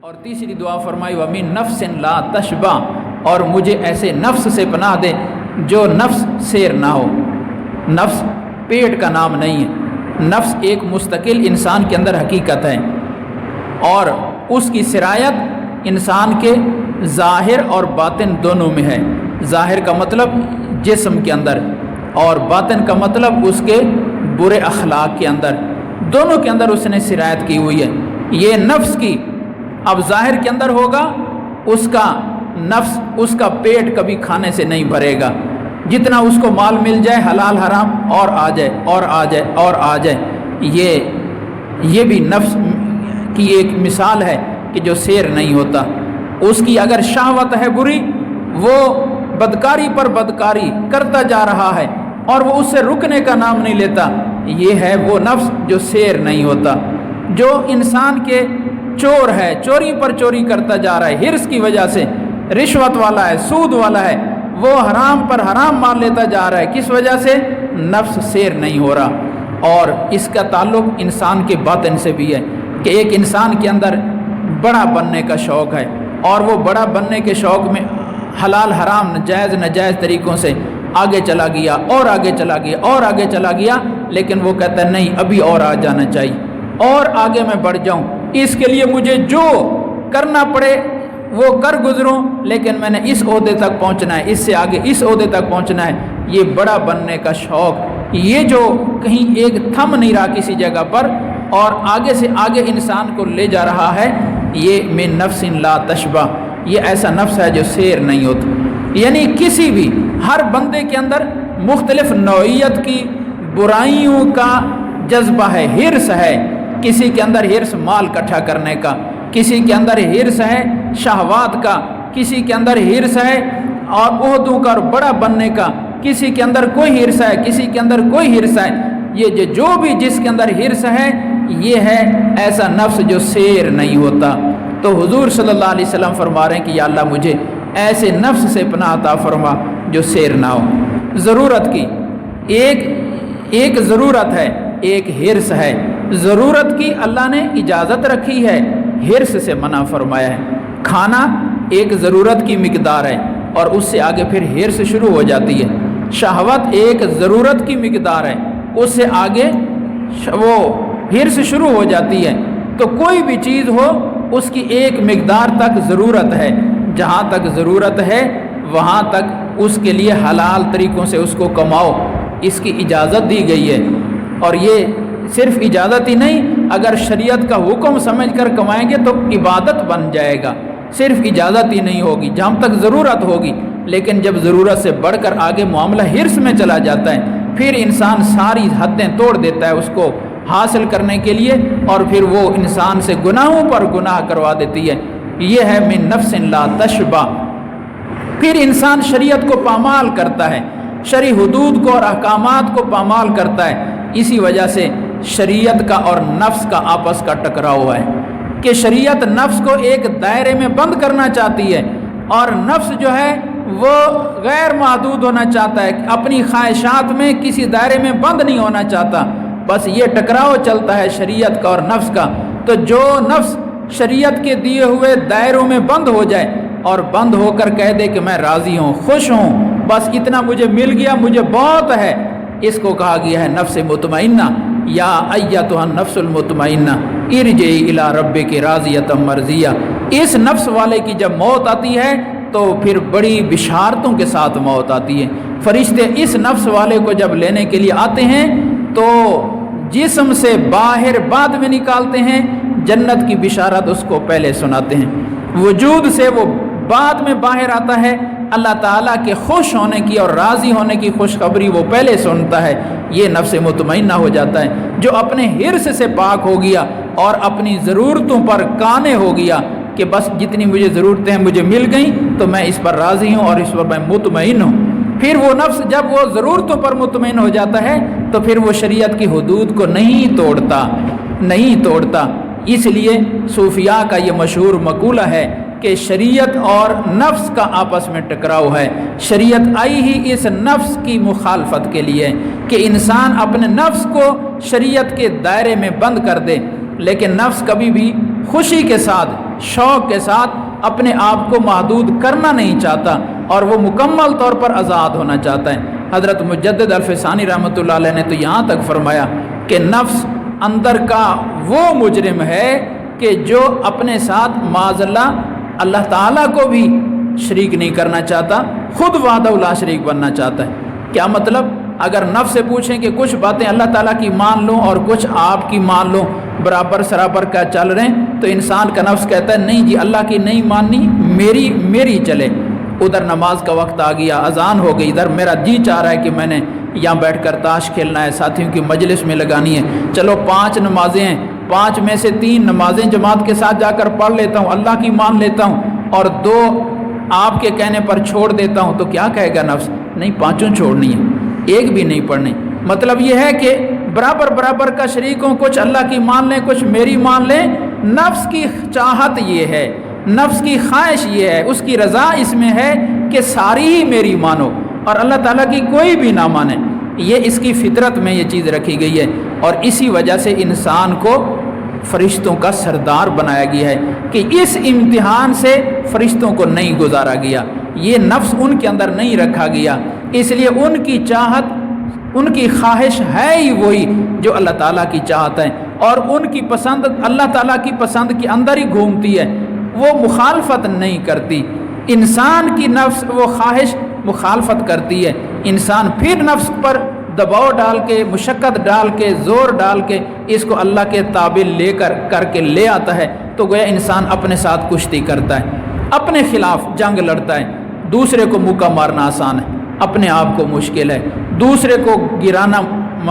اور تیسری دعا فرمائی وَمِن نَفْسٍ لَا تَشْبَعْ، اور مجھے ایسے نفس سے پناہ دے جو نفس سیر نہ ہو۔ نفس پیٹ کا نام نہیں ہے، نفس ایک مستقل انسان کے اندر حقیقت ہے، اور اس کی سرایت انسان کے ظاہر اور باطن دونوں میں ہے۔ ظاہر کا مطلب جسم کے اندر، اور باطن کا مطلب اس کے برے اخلاق کے اندر، دونوں کے اندر اس نے سرایت کی ہوئی ہے۔ یہ نفس کی اب ظاہر کے اندر ہوگا، اس کا نفس، اس کا پیٹ کبھی کھانے سے نہیں بھرے گا، جتنا اس کو مال مل جائے حلال حرام اور آ جائے اور آ جائے اور آ جائے۔ یہ بھی نفس کی ایک مثال ہے کہ جو سیر نہیں ہوتا۔ اس کی اگر شہوت ہے بری، وہ بدکاری پر بدکاری کرتا جا رہا ہے اور وہ اس سے رکنے کا نام نہیں لیتا، یہ ہے وہ نفس جو سیر نہیں ہوتا۔ جو انسان کے چور ہے، چوری پر چوری کرتا جا رہا ہے، ہرس کی وجہ سے، رشوت والا ہے، سود والا ہے، وہ حرام پر حرام مال لیتا جا رہا ہے، کس وجہ سے؟ نفس سیر نہیں ہو رہا۔ اور اس کا تعلق انسان کے باطن سے بھی ہے کہ ایک انسان کے اندر بڑا بننے کا شوق ہے، اور وہ بڑا بننے کے شوق میں حلال حرام جائز ناجائز طریقوں سے آگے چلا گیا اور آگے چلا گیا اور آگے چلا گیا، لیکن وہ کہتا ہے نہیں ابھی اور آ جانا چاہیے، اور آگے میں بڑھ جاؤں، اس کے لیے مجھے جو کرنا پڑے وہ کر گزروں، لیکن میں نے اس عہدے تک پہنچنا ہے، اس سے آگے اس عہدے تک پہنچنا ہے۔ یہ بڑا بننے کا شوق، یہ جو کہیں ایک تھم نہیں رہا کسی جگہ پر اور آگے سے آگے انسان کو لے جا رہا ہے، یہ من نفس لا تشبع، یہ ایسا نفس ہے جو سیر نہیں ہوتا۔ یعنی کسی بھی ہر بندے کے اندر مختلف نوعیت کی برائیوں کا جذبہ ہے، ہرس ہے، کسی کے اندر ہرس مال اکٹھا کرنے کا، کسی کے اندر ہرس ہے شہوات کا، کسی کے اندر ہرس ہے اور عہدوں کا اور بڑا بننے کا، کسی کے اندر کوئی ہرس ہے، کسی کے اندر کوئی ہرس ہے۔ یہ جو بھی جس کے اندر ہرس ہے، یہ ہے ایسا نفس جو سیر نہیں ہوتا۔ تو حضور صلی اللہ علیہ وسلم فرما رہے ہیں کہ یا اللہ مجھے ایسے نفس سے پناہ عطا فرما جو سیر نہ ہو۔ ضرورت کی ایک ضرورت ہے، ایک ہرس ہے۔ ضرورت کی اللہ نے اجازت رکھی ہے، ہرس سے منع فرمایا ہے۔ کھانا ایک ضرورت کی مقدار ہے اور اس سے آگے پھر ہرس شروع ہو جاتی ہے۔ شہوت ایک ضرورت کی مقدار ہے، اس سے آگے وہ ہرس شروع ہو جاتی ہے۔ تو کوئی بھی چیز ہو اس کی ایک مقدار تک ضرورت ہے، جہاں تک ضرورت ہے وہاں تک اس کے لیے حلال طریقوں سے اس کو کماؤ، اس کی اجازت دی گئی ہے۔ اور یہ صرف اجازت ہی نہیں، اگر شریعت کا حکم سمجھ کر کمائیں گے تو عبادت بن جائے گا، صرف اجازت ہی نہیں ہوگی جہاں تک ضرورت ہوگی۔ لیکن جب ضرورت سے بڑھ کر آگے معاملہ ہرس میں چلا جاتا ہے، پھر انسان ساری حدیں توڑ دیتا ہے اس کو حاصل کرنے کے لیے، اور پھر وہ انسان سے گناہوں پر گناہ کروا دیتی ہے۔ یہ ہے من نفس لا تشبع۔ پھر انسان شریعت کو پامال کرتا ہے، شرعی حدود کو اور احکامات کو پامال کرتا ہے۔ اسی وجہ سے شریعت کا اور نفس کا آپس کا ٹکراؤ ہے کہ شریعت نفس کو ایک دائرے میں بند کرنا چاہتی ہے، اور نفس جو ہے وہ غیر محدود ہونا چاہتا ہے، اپنی خواہشات میں کسی دائرے میں بند نہیں ہونا چاہتا۔ بس یہ ٹکراؤ چلتا ہے شریعت کا اور نفس کا۔ تو جو نفس شریعت کے دیے ہوئے دائروں میں بند ہو جائے اور بند ہو کر کہہ دے کہ میں راضی ہوں، خوش ہوں، بس اتنا مجھے مل گیا، مجھے بہت ہے، اس کو کہا گیا ہے نفس مطمئنہ۔ یا ایتھا النفس المطمئنہ ارجعی الی ربک راضیۃ مرضیہ۔ اس نفس والے کی جب موت آتی ہے تو پھر بڑی بشارتوں کے ساتھ موت آتی ہے۔ فرشتے اس نفس والے کو جب لینے کے لیے آتے ہیں تو جسم سے باہر بعد میں نکالتے ہیں، جنت کی بشارت اس کو پہلے سناتے ہیں، وجود سے وہ بعد میں باہر آتا ہے، اللہ تعالیٰ کے خوش ہونے کی اور راضی ہونے کی خوشخبری وہ پہلے سنتا ہے۔ یہ نفس مطمئنہ ہو جاتا ہے جو اپنے ہرس سے پاک ہو گیا اور اپنی ضرورتوں پر قانع ہو گیا کہ بس جتنی مجھے ضرورتیں ہیں مجھے مل گئیں تو میں اس پر راضی ہوں اور اس پر میں مطمئن ہوں۔ پھر وہ نفس جب وہ ضرورتوں پر مطمئن ہو جاتا ہے تو پھر وہ شریعت کی حدود کو نہیں توڑتا۔ اس لیے صوفیاء کا یہ مشہور مقولہ ہے کہ شریعت اور نفس کا آپس میں ٹکراؤ ہے۔ شریعت آئی ہی اس نفس کی مخالفت کے لیے کہ انسان اپنے نفس کو شریعت کے دائرے میں بند کر دے، لیکن نفس کبھی بھی خوشی کے ساتھ شوق کے ساتھ اپنے آپ کو محدود کرنا نہیں چاہتا اور وہ مکمل طور پر آزاد ہونا چاہتا ہے۔ حضرت مجدد الفسانی رحمۃ اللہ علیہ نے تو یہاں تک فرمایا کہ نفس اندر کا وہ مجرم ہے کہ جو اپنے ساتھ معاذ اللہ تعالیٰ کو بھی شریک نہیں کرنا چاہتا، خود وحدہ لا شریک بننا چاہتا ہے۔ کیا مطلب؟ اگر نفس سے پوچھیں کہ کچھ باتیں اللہ تعالیٰ کی مان لوں اور کچھ آپ کی مان لوں، برابر سرابر کا چل رہے ہیں، تو انسان کا نفس کہتا ہے نہیں جی اللہ کی نہیں ماننی، میری چلے۔ ادھر نماز کا وقت آ گیا، اذان ہو گئی، ادھر میرا جی چاہ رہا ہے کہ میں نے یہاں بیٹھ کر تاش کھیلنا ہے، ساتھیوں کی مجلس میں لگانی ہے، چلو 5 نمازیں ہیں، 5 میں سے 3 نمازیں جماعت کے ساتھ جا کر پڑھ لیتا ہوں، اللہ کی مان لیتا ہوں، اور 2 آپ کے کہنے پر چھوڑ دیتا ہوں، تو کیا کہے گا نفس؟ نہیں 5 چھوڑنی ہے، 1 بھی نہیں پڑھنی۔ مطلب یہ ہے کہ برابر کا شریک ہوں، کچھ اللہ کی مان لیں، کچھ میری مان لیں۔ نفس کی چاہت یہ ہے، نفس کی خواہش یہ ہے، اس کی رضا اس میں ہے کہ ساری ہی میری مانو اور اللہ تعالیٰ کی کوئی بھی نہ مانے۔ یہ اس کی فطرت میں یہ چیز رکھی گئی ہے، اور اسی وجہ سے انسان کو فرشتوں کا سردار بنایا گیا ہے کہ اس امتحان سے فرشتوں کو نہیں گزارا گیا، یہ نفس ان کے اندر نہیں رکھا گیا، اس لیے ان کی چاہت، ان کی خواہش ہے ہی وہی جو اللہ تعالیٰ کی چاہت ہے، اور ان کی پسند اللہ تعالیٰ کی پسند کے اندر ہی گھومتی ہے، وہ مخالفت نہیں کرتی۔ انسان کی نفس وہ خواہش مخالفت کرتی ہے، انسان پھر نفس پر دباؤ ڈال کے، مشقت ڈال کے، زور ڈال کے اس کو اللہ کے تابع کر کے لے آتا ہے، تو گویا انسان اپنے ساتھ کشتی کرتا ہے، اپنے خلاف جنگ لڑتا ہے۔ دوسرے کو مکہ مارنا آسان ہے، اپنے آپ کو مشکل ہے، دوسرے کو گرانا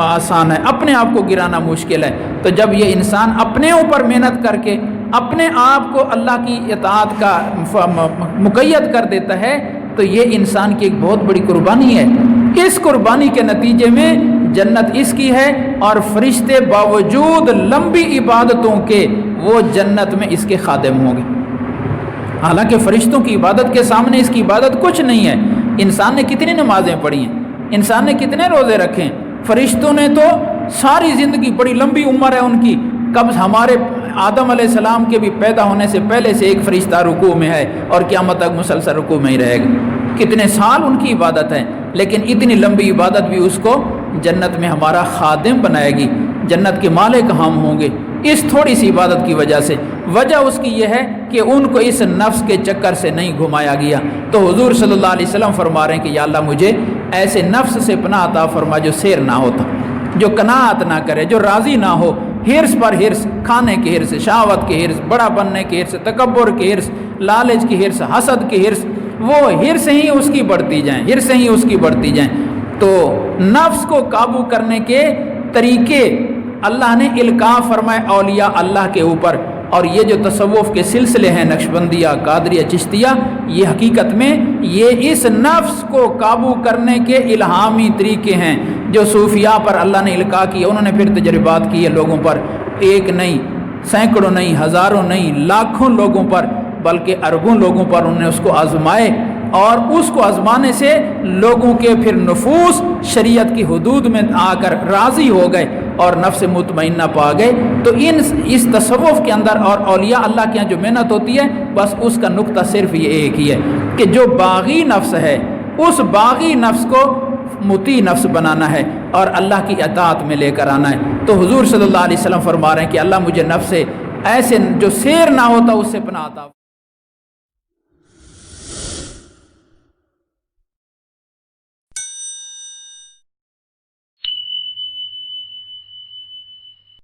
آسان ہے، اپنے آپ کو گرانا مشکل ہے۔ تو جب یہ انسان اپنے اوپر محنت کر کے اپنے آپ کو اللہ کی اطاعت کا مقید کر دیتا ہے، تو یہ انسان کی ایک بہت بڑی قربانی ہے۔ اس قربانی کے نتیجے میں جنت اس کی ہے، اور فرشتے باوجود لمبی عبادتوں کے وہ جنت میں اس کے خادم ہوں گے۔ حالانکہ فرشتوں کی عبادت کے سامنے اس کی عبادت کچھ نہیں ہے۔ انسان نے کتنی نمازیں پڑھی ہیں، انسان نے کتنے روزے رکھے ہیں، فرشتوں نے تو ساری زندگی، بڑی لمبی عمر ہے ان کی، کب ہمارے آدم علیہ السلام کے بھی پیدا ہونے سے پہلے سے ایک فرشتہ رکوع میں ہے اور قیامت تک مسلسل رکوع میں ہی رہے گا، کتنے سال ان کی عبادت ہے، لیکن اتنی لمبی عبادت بھی اس کو جنت میں ہمارا خادم بنائے گی، جنت کے مالک ہم ہوں گے اس تھوڑی سی عبادت کی وجہ سے۔ وجہ اس کی یہ ہے کہ ان کو اس نفس کے چکر سے نہیں گھمایا گیا۔ تو حضور صلی اللہ علیہ وسلم فرما رہے ہیں کہ یا اللہ مجھے ایسے نفس سے پناہ عطا فرما جو سیر نہ ہوتا، جو قناعت نہ کرے، جو راضی نہ ہو، ہرس پر ہرس، کھانے کی ہرس، شہوت کی ہرس، بڑا بننے کی ہرس، تکبر کی ہرس، لالچ کی ہرس، حسد کی ہرس، وہ ہرس ہی اس کی بڑھتی جائیں، ہرس ہی اس کی بڑھتی جائیں۔ تو نفس کو قابو کرنے کے طریقے اللہ نے القاء فرمائے اولیاء اللہ کے اوپر، اور یہ جو تصوف کے سلسلے ہیں، نقشبندیہ، قادریہ، چشتیہ، یہ حقیقت میں یہ اس نفس کو قابو کرنے کے الہامی طریقے ہیں جو صوفیاء پر اللہ نے القاء کیے۔ انہوں نے پھر تجربات کیے لوگوں پر، ایک نہیں، سینکڑوں نہیں، ہزاروں نہیں، لاکھوں لوگوں پر، بلکہ اربوں لوگوں پر انہوں نے اس کو آزمائے، اور اس کو آزمانے سے لوگوں کے پھر نفوس شریعت کی حدود میں آ کر راضی ہو گئے اور نفس مطمئنہ پا گئے۔ تو اس تصوف کے اندر اور اولیاء اللہ کے یہاں جو محنت ہوتی ہے، بس اس کا نقطہ صرف یہ ایک ہی ہے کہ جو باغی نفس ہے اس باغی نفس کو مطیع نفس بنانا ہے اور اللہ کی اطاعت میں لے کر آنا ہے۔ تو حضور صلی اللہ علیہ وسلم فرما رہے ہیں کہ اللہ مجھے نفس ایسے جو سیر نہ ہوتا اس سے پناہ عطا